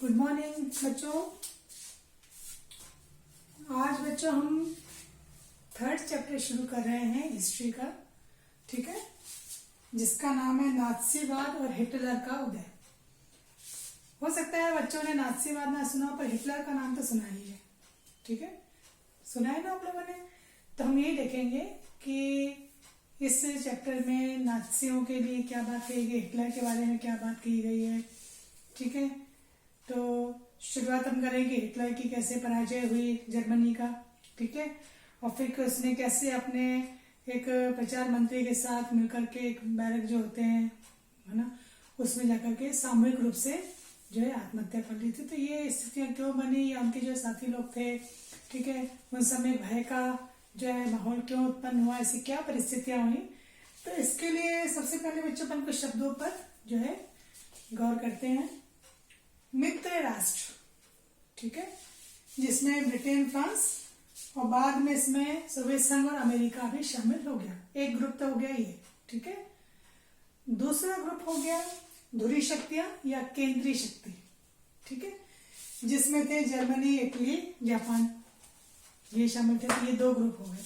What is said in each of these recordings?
Good morning बच्चों। आज बच्चों हम थर्ड चैप्टर शुरू कर रहे हैं हिस्ट्री का, ठीक है, जिसका नाम है नात्सीवाद और हिटलर का उदय। हो सकता है बच्चों ने नात्सीवाद ना सुना, पर हिटलर का नाम तो सुना ही है, ठीक है, सुना है ना आप लोगों ने। तो हम यही देखेंगे कि इस चैप्टर में नात्सियों के लिए क्या बात कही गई, हिटलर के बारे में क्या बात की गई है, ठीक है। तो शुरुआत हम करेंगे हिटलर की कैसे पराजय हुई जर्मनी का, ठीक है, और फिर उसने कैसे अपने एक प्रचार मंत्री के साथ मिलकर के एक बैरक जो होते हैं, है ना, उसमें जाकर के सामूहिक रूप से जो है आत्महत्या कर ली थी। तो ये स्थितियां क्यों बनी, या उनके जो साथी लोग थे, ठीक है, उन समय भय का जो है माहौल क्यों उत्पन्न हुआ, ऐसी क्या परिस्थितियां हुई। तो इसके लिए सबसे पहले बच्चों अपन कुछ शब्दों पर जो है गौर करते हैं। मित्र राष्ट्र, ठीक है, जिसमें ब्रिटेन, फ्रांस और बाद में इसमें सोवियत संघ और अमेरिका भी शामिल हो गया। एक ग्रुप तो हो गया ये, ठीक है। दूसरा ग्रुप हो गया धुरी शक्तियां या केंद्रीय शक्ति, ठीक है, जिसमें थे जर्मनी, इटली, जापान, ये शामिल थे। तो ये दो ग्रुप हो गए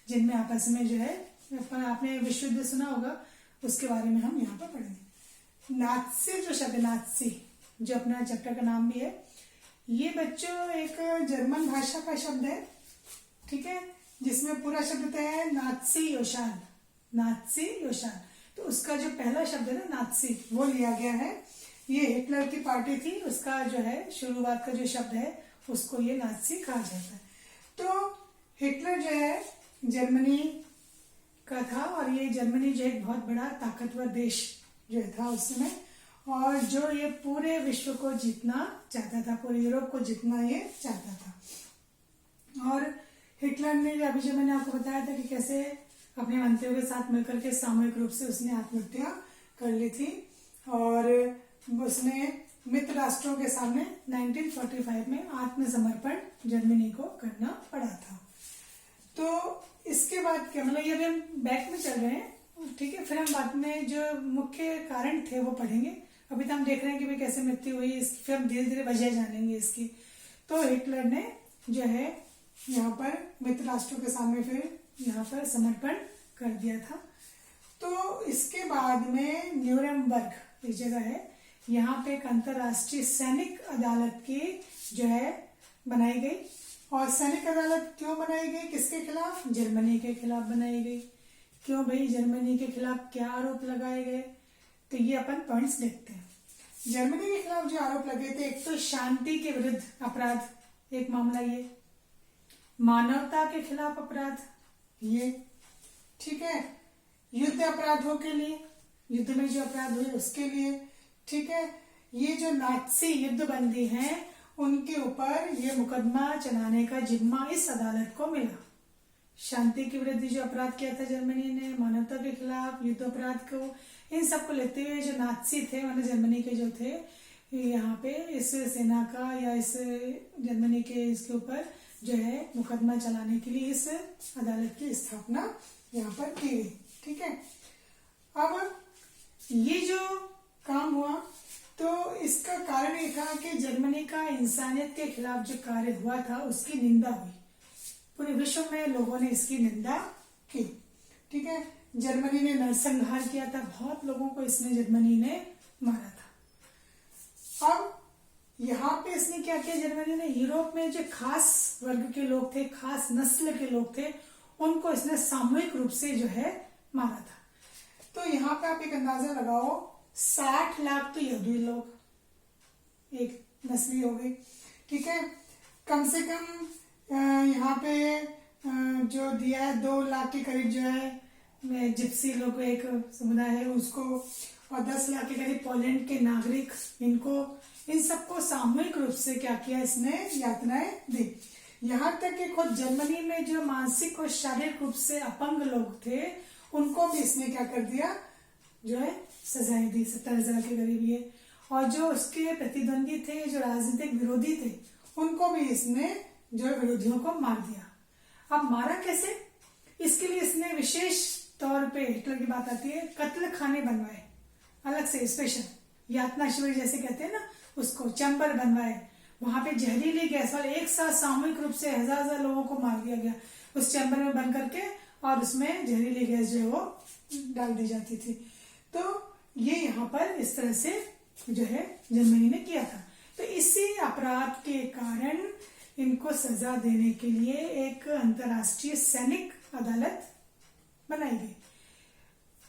जिनमें आपस में जो है, आपने विश्व युद्ध सुना होगा, उसके बारे में हम यहाँ पर पढ़ेंगे। नात्सी जो शब्द, नात्सी जो अपना चैप्टर का नाम भी है, ये बच्चों एक जर्मन भाषा का शब्द है, ठीक है, जिसमें पूरा शब्द है नात्सी योशान, नात्सी योशान। तो उसका जो पहला शब्द है ना नात्सी, वो लिया गया है। ये हिटलर की पार्टी थी, उसका जो है शुरुआत का जो शब्द है उसको ये नात्सी कहा जाता है। तो हिटलर जो है जर्मनी का था, और ये जर्मनी जो एक बहुत बड़ा ताकतवर देश जो था उस समय, और जो ये पूरे विश्व को जीतना चाहता था, पूरे यूरोप को जीतना ये चाहता था। और हिटलर ने अभी जो मैंने आपको बताया था कि कैसे अपने मंत्रियों के साथ मिलकर के सामूहिक रूप से उसने आत्महत्या कर ली थी, और उसने मित्र राष्ट्रों के सामने 1945 में आत्मसमर्पण जर्मनी को करना पड़ा था। तो इसके बाद क्या, मतलब ये अभी हम बैक में चल रहे हैं, ठीक है, फिर हम बाद में जो मुख्य कारण थे वो पढ़ेंगे। अभी तो हम देख रहे हैं कि भाई कैसे मृत्यु हुई, इसकी फिर हम धीरे धीरे वजह जानेंगे इसकी। तो हिटलर ने जो है यहाँ पर मित्र राष्ट्रों के सामने फिर यहाँ पर समर्पण कर दिया था। तो इसके बाद में न्यूरेमबर्ग एक जगह है, यहाँ पे एक अंतरराष्ट्रीय सैनिक अदालत की जो है बनाई गई। और सैनिक अदालत क्यों बनाई गई, किसके खिलाफ, जर्मनी के खिलाफ बनाई गई। क्यों भाई, जर्मनी के खिलाफ क्या आरोप लगाए गए, तो ये अपन पॉइंट्स देखते हैं। जर्मनी के खिलाफ जो आरोप लगे थे, एक तो शांति के विरुद्ध अपराध, एक मामला ये, मानवता के खिलाफ अपराध ये, ठीक है, युद्ध अपराधों के लिए, युद्ध में जो अपराध हुए उसके लिए, ठीक है, ये जो नात्सी युद्धबंदी हैं उनके ऊपर ये मुकदमा चलाने का जिम्मा इस अदालत को मिला। शांति के विरुद्ध जो अपराध किया था जर्मनी ने, मानवता के खिलाफ, युद्ध अपराध को, इन सबको लेते हुए जो नात्सी थे, मतलब जर्मनी के जो थे, यहाँ पे इस सेना का या इस जर्मनी के इसके ऊपर जो है मुकदमा चलाने के लिए इस अदालत की स्थापना यहाँ पर की गई, ठीक है। अब ये जो काम हुआ, तो इसका कारण ये था कि जर्मनी का इंसानियत के खिलाफ जो कार्य हुआ था उसकी निंदा हुई, पूरे विश्व में लोगों ने इसकी निंदा की, ठीक है। जर्मनी ने नरसंहार किया था, बहुत लोगों को इसमें जर्मनी ने मारा था। अब यहाँ पे इसने क्या किया, जर्मनी ने यूरोप में जो खास वर्ग के लोग थे, खास नस्ल के लोग थे, उनको इसने सामूहिक रूप से जो है मारा था। तो यहाँ पे आप एक अंदाजा लगाओ, 60 लाख तो यहूदी लोग एक नस्ली हो गई, ठीक है। कम से कम यहाँ पे जो दिया है 2 लाख के करीब जो है जिप्सी लोग एक समुदाय है उसको, और 10 लाख के करीब पोलैंड के नागरिक, इनको, इन सबको सामूहिक रूप से क्या किया, इसने यातनाएं दी। यहाँ तक कि खुद जर्मनी में जो मानसिक और शारीरिक रूप से अपंग लोग थे उनको भी इसने क्या कर दिया, जो है सजाएं दी, 70,000 के करीब ये। और जो उसके प्रतिद्वंदी थे, जो राजनीतिक विरोधी थे, उनको भी इसने जो है विरोधियों को मार दिया। अब मारा कैसे, इसके लिए इसने विशेष तौर पे, हिटलर की बात आती है, कत्ल खाने बनवाए अलग से, स्पेशल यातना शिविर जैसे कहते हैं ना, उसको चैम्बर बनवाए, वहां पे जहरीली गैस वाले एक साथ सामूहिक रूप से हजार लोगों को मार दिया गया उस चैम्बर में बंद करके, और उसमें जहरीली गैस जो है वो डाल दी जाती थी। तो ये यहाँ पर इस तरह से जो है जर्मनी ने किया था। तो इसी अपराध के कारण इनको सजा देने के लिए एक अंतर्राष्ट्रीय सैनिक अदालत बनाई गई।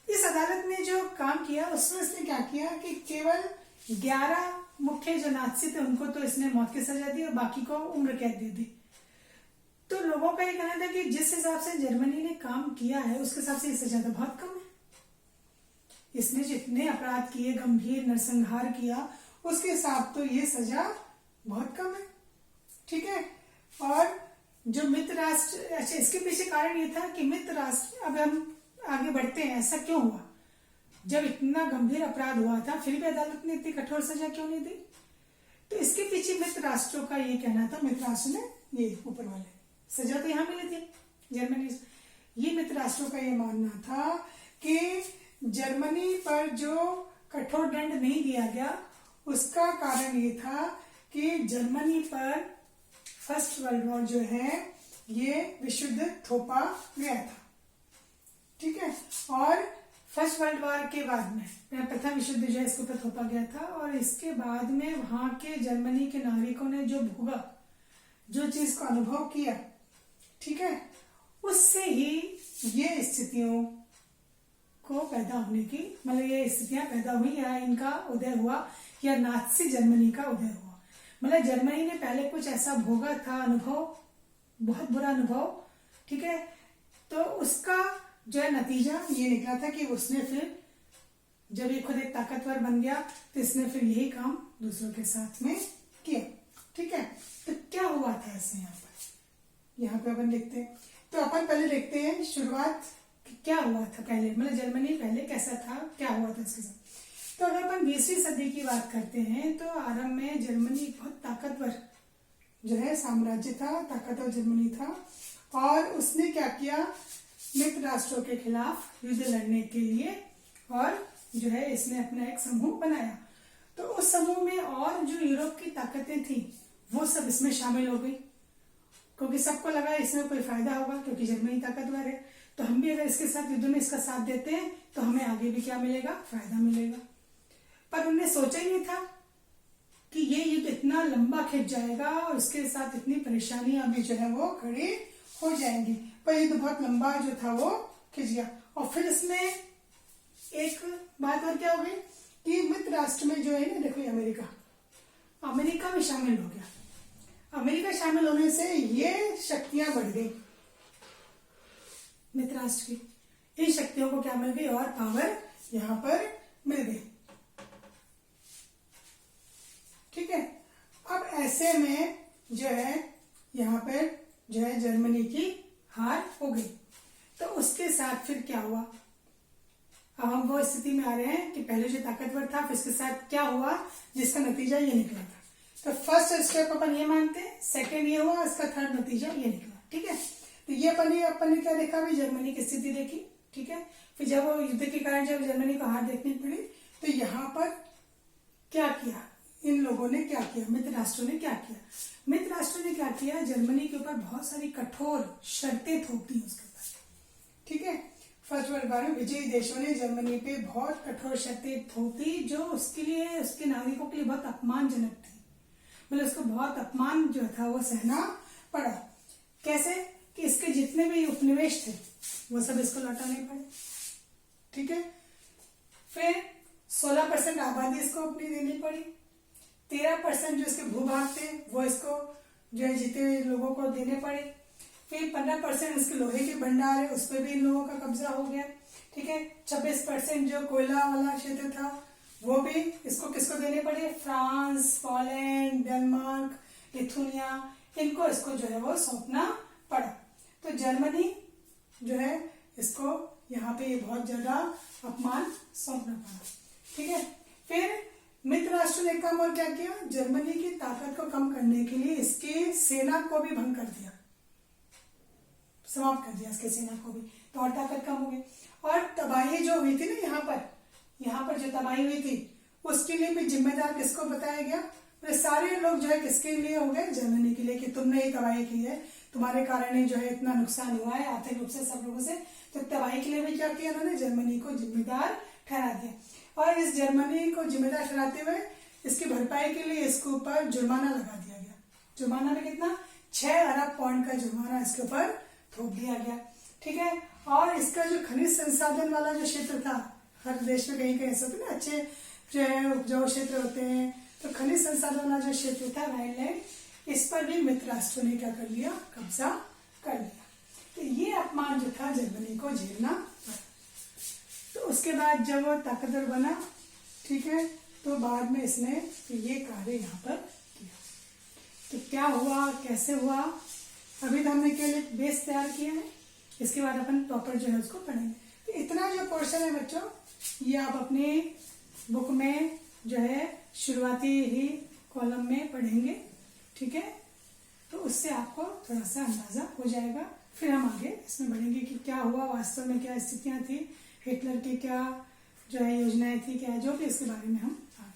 इस अदालत ने जो काम किया उसमें इसने क्या किया कि केवल 11 मुख्य जो नाज़ी थे उनको तो इसने मौत की सजा दी और बाकी को उम्र कैद दे दी। तो लोगों का ये कहना था कि जिस हिसाब से जर्मनी ने काम किया है उसके हिसाब से ये सजा तो बहुत कम है। इसने जितने अपराध किए, गंभीर नरसंहार किया, उसके हिसाब तो ये सजा बहुत कम है। ठीक है। और जो मित्र राष्ट्र, अच्छा इसके पीछे कारण ये था कि मित्र राष्ट्र, अब हम आगे बढ़ते हैं, ऐसा क्यों हुआ? जब इतना गंभीर अपराध हुआ था फिर भी अदालत ने इतनी कठोर सजा क्यों नहीं दी? तो इसके पीछे मित्र राष्ट्रों का ये कहना था, मित्र राष्ट्र ने ये ऊपर वाले सजा तो यहाँ मिली थी जर्मनी, ये मित्र राष्ट्रों का ये मानना था कि जर्मनी पर जो कठोर दंड नहीं दिया गया उसका कारण ये था कि जर्मनी पर फर्स्ट वर्ल्ड वॉर जो है ये विश्व युद्ध थोपा गया था। ठीक है। और फर्स्ट वर्ल्ड वॉर के बाद में प्रथम विश्व युद्ध जो है इसके ऊपर थोपा गया था, और इसके बाद में वहां के जर्मनी के नागरिकों ने जो भोगा, जो चीज को अनुभव किया, ठीक है, उससे ही ये स्थितियों को पैदा होने की, मतलब ये स्थितियां पैदा हुई या इनका उदय हुआ, या नाज़ी जर्मनी का उदय हुआ। मतलब जर्मनी ने पहले कुछ ऐसा भोगा था, अनुभव, बहुत बुरा अनुभव, ठीक है, तो उसका जो है नतीजा ये निकला था कि उसने फिर जब ये खुद एक ताकतवर बन गया तो इसने फिर यही काम दूसरों के साथ में किया। ठीक है। तो क्या हुआ था ऐसे यहाँ पे अपन देखते हैं। तो अपन पहले देखते हैं शुरुआत क्या हुआ था पहले, मतलब जर्मनी पहले कैसा था, क्या हुआ था इसके साथ। तो अगर अपन 20वीं सदी की बात करते हैं तो आरंभ में जर्मनी बहुत ताकतवर जो है साम्राज्य था, ताकतवर जर्मनी था, और उसने क्या किया, मित्र राष्ट्रों के खिलाफ युद्ध लड़ने के लिए, और जो है इसने अपना एक समूह बनाया। तो उस समूह में और जो यूरोप की ताकतें थी वो सब इसमें शामिल हो गई, क्योंकि सबको लगा इसमें कोई फायदा होगा क्योंकि जर्मनी ताकतवर है, तो हम भी अगर इसके साथ युद्ध में इसका साथ देते हैं तो हमें आगे भी क्या मिलेगा, फायदा मिलेगा। पर उन्होंने सोचा ही नहीं था कि ये युद्ध इतना लंबा खिंच जाएगा और उसके साथ इतनी परेशानियां भी जो है वो खड़ी हो जाएंगी। पर युद्ध बहुत लंबा जो था वो खिंच गया। और फिर इसमें एक बात और क्या हो गई कि मित्र राष्ट्र में जो है ना, देखो अमेरिका भी शामिल हो गया। अमेरिका शामिल होने से ये शक्तियां बढ़ गई मित्र राष्ट्र की, इन शक्तियों को क्या मिल गई, और पावर यहां पर मिल गई। ठीक है। अब ऐसे में जो है यहाँ पर जो है जर्मनी की हार हो गई। तो उसके साथ फिर क्या हुआ, अब हम वो स्थिति में आ रहे हैं कि पहले जो ताकतवर था फिर इसके साथ क्या हुआ जिसका नतीजा ये निकला था। तो फर्स्ट स्टेप अपन ये मानते हैं, सेकंड ये हुआ, इसका थर्ड नतीजा ये निकला। ठीक है। तो ये अपन ने क्या देखा, भी जर्मनी की स्थिति देखी। ठीक है। फिर जब वो युद्ध के कारण जब जर्मनी को हार देखनी पड़ी तो यहाँ पर क्या किया इन लोगों ने, क्या किया, मित्र राष्ट्रों ने क्या किया, मित्र राष्ट्रों ने क्या किया, जर्मनी के ऊपर बहुत सारी कठोर शर्तें थोप दी उसके ऊपर। ठीक है। फर्स्ट वर्ल्ड वॉर में विजयी देशों ने जर्मनी पे बहुत कठोर शर्तें थोप दी जो उसके लिए, उसके नागरिकों के लिए बहुत अपमानजनक थी। मतलब उसको बहुत अपमान जो था वो सहना पड़ा। कैसे कि इसके जितने भी उपनिवेश थे वो सब इसको लौटाने पड़े। ठीक है। फिर 16% आबादी इसको अपनी देनी पड़ी। 13% जो इसके भूभाग थे वो इसको जो है जीते हुए लोगों को देने पड़े। फिर 15% इसके लोहे के भंडार है उस पर भी इन लोगों का कब्जा हो गया। ठीक है। 26% जो कोयला वाला क्षेत्र था वो भी इसको किसको देने पड़े, फ्रांस, पोलैंड, डेनमार्क, लिथुनिया, इनको इसको जो है वो सौंपना पड़ा। तो जर्मनी जो है इसको यहाँ पे बहुत ज्यादा अपमान सौंपना पड़ा। ठीक है। फिर मित्र राष्ट्र ने काम और क्या किया, जर्मनी की ताकत को कम करने के लिए इसकी सेना को भी भंग कर दिया, समाप्त कर दिया इसके सेना को भी, तो और ताकत कम हो गई। और तबाही जो हुई थी ना यहाँ पर जो तबाही हुई थी उसके लिए भी जिम्मेदार किसको बताया गया? तो सारे लोग जो है किसके लिए हो गए? जर्मनी के लिए, कि तुमने ये तबाही की है, तुम्हारे कारण ही जो है इतना नुकसान हुआ है आर्थिक रूप से सब लोगों से। तो तबाही के लिए भी क्या किया उन्होंने? जर्मनी को जिम्मेदार ठहरा दिया। और इस जर्मनी को जिम्मेदार ठहराते हुए इसकी भरपाई के लिए इसके ऊपर जुर्माना लगा दिया गया। जुर्माना में कितना? 6 अरब पाउंड का जुर्माना इसके ऊपर थोप दिया गया। ठीक है। और इसका जो खनिज संसाधन वाला जो क्षेत्र था, हर देश में कहीं कहीं ऐसा होता है ना, अच्छे जो है उपजाऊ क्षेत्र होते हैं, तो खनिज संसाधन वाला जो क्षेत्र था राइनलैंड, इस पर भी मित्र राष्ट्रों ने क्या कर लिया? कब्जा कर लिया। तो ये अपमान जो था जर्मनी को झेलना पड़ा। तो उसके बाद जब वो ताकतवर बना, ठीक है, तो बाद में इसने ये कार्य यहाँ पर किया। तो क्या हुआ, कैसे हुआ, अभी तो हमने केवल एक बेस तैयार किया है, इसके बाद अपन प्रॉपर जो है उसको पढ़ेंगे। तो इतना जो पोर्शन है बच्चों, ये आप अपने बुक में जो है शुरुआती ही कॉलम में पढ़ेंगे। ठीक है। तो उससे आपको थोड़ा सा अंदाजा हो जाएगा। फिर हम आगे इसमें बढ़ेंगे कि क्या हुआ वास्तव में, क्या स्थितियां थी, हिटलर की क्या जो है योजनाएं थी, क्या जो भी इसके बारे में हम आगे